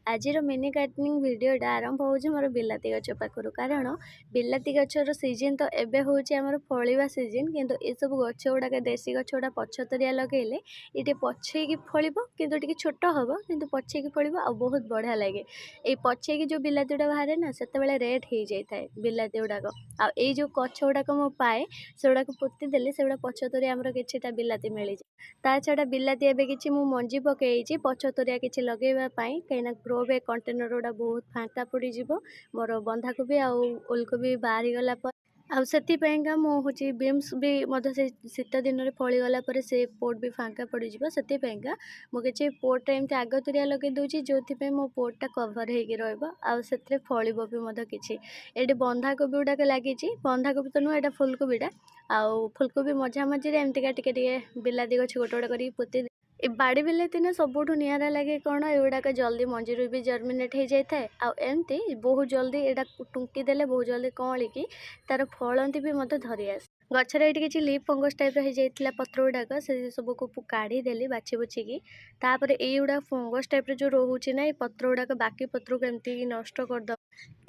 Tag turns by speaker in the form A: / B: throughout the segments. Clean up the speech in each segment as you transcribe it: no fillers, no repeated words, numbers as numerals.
A: आजिर mini gardening वीडियोटा आरंभ होउछि मोर बिलाती गछ पाखरु कारण बिलाती गछर सीजन तो एबे होउछि हमर फळिवा सीजन किंतु ए सब गछ गुडा देसी गछ गुडा पछतरिया लगेले इटे पछे की फळिबो किंतु टिके छोट हबो किंतु पछे की फळिबो आ बहुत बढ़िया लागे। ए पछे की जो बिलाती गुडा बाहरे ना सेते बेले रेड हे जाय थाए बिलाती गुडाक आ ए जो गछ गुडाक मो पाए सेउडाक पोती देले सेउडा पछतरिया हमर किछिटा बिलाती मिलि ता छड़ा बिलाती एबे किछि मु मंजी पकेइछि पछतरिया किछि लगेबा पई कहिना ग्रो बैग कंटेनर गुडा बहुत फांका पड़ी जिवो मोर बंधाकोबी आ ओलकोबी बाहरी गला पर आ सेतिपाइंका मो होची बीम्स भी मधे से शीत दिन रे फळी गला पर से पोट भी फांका पड़ी जिवो सेतिपाइंका मो किछि पोट एमते आगतरिया लगे दोची जोथि पे मो पोटटा कवर हेगी रहबो आ सेतरे फळीबो भी मधे किछि एडी बंधाकोबी गुडा के लागिछि बंधाकोबी तो नु एटा फुलकोबीटा आ फुलकोबी मझा मझी रे एमतिका टिके टिके बिलाती गछ गोटे गोटे करी पोती ए बाड़ी बिलाती ना सबुठु नियारा लगे कौन एगुड़ाक जल्दी मंजीरू भी जर्मिनेट हो जाए आ एमती बहुत जल्दी एटा टुंकी देले बहुत जल्दी कौलिकी तार फलंती भी मत धरी आस गचर ये किसी लीफ फंगस टाइप हो जाता पत्र गुड़ाक से सब को काढ़ी देली बाछी बुछिकी तापर युड़ा फंगस टाइप जो रोचे ना पत्र गुड़ाक बाकी पत्र को एमती नष्ट करद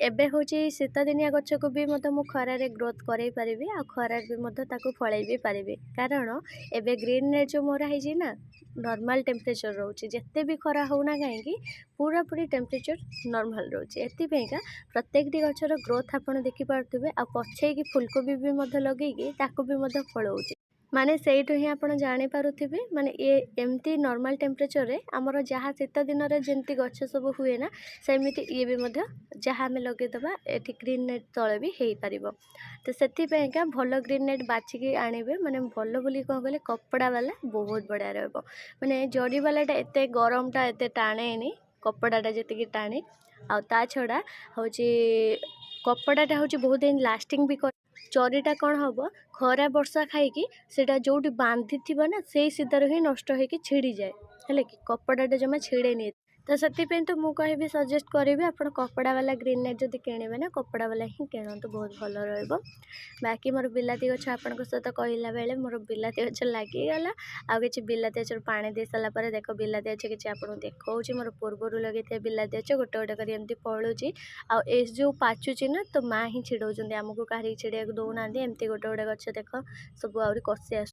A: एबे होची शीत दिनिया गछ को भी मत मु खरारे ग्रोथ करई पारिबी आ खरार भी मत ताको फळई भी पारिबी कारण एबे ग्रीन नेट जो मोरा है ना नॉर्मल टेम्परेचर रोचे जिते भी खरा होना कहीं पूरा पूरी टेम्परेचर नॉर्मल रोचे एतिपेका प्रत्येक टी गछर ग्रोथ आपण देखि पारथुबे आ पछे की फुलकोबी भी मध लगेगी ताको भी मध फळौचे माने सेइठु ही आपण जानि पारुथिबे माने ए एमती नॉर्मल टेम्परेचर रे हमर जहाँ शीत दिन रे जेमती गछ सब हुए ना सेमिति ये भी मध जहाँ आम लगे दबा एठी ग्रीन नेट तले भी हेई पारिबो तो सेतिपेका भल ग्रीन नेट बाछिकी आनिबे माने भल बोली कोन कहले कपड़ा वाला बहुत बढ़िया रहबो माने जड़ी वालाटा एते गरमटा एते टाणेनी कपड़ाटा जेतिकी टाणे आ ता छड़ा होची कपड़ाटा होची बहुत दिन लास्टिंग भी कर चरीटा कौन हम खरा वर्षा खाई सेटा जोटी बांधी थी ना से सीधार ही नष्ट होकर छिड़ी जाए है कि कपड़ाटा जमा छिड़े नहीं तो से तो मुझे सजेस्ट करी आप कपड़ा वाला ग्रीन नेट जब किणवे ना कपड़ा वाला ही किणतु बहुत भल बाकी मोर बिलाती गछ आपण सहित कहला बेले मोर बिलाती गछ लगिगला आ कि बिलाती गच पानी दे सारापर देख बिलाती गच कि आपको देखा मोर पूर्वर लगे बिलाती गच गोटे गोटे कर एमती फलुची आ जो पाचुची ना तो माँ ही छिड़ौन आमको कहीं छिड़िया दौना एमती गोटे गोटे गच देख सब आहरी कषि आस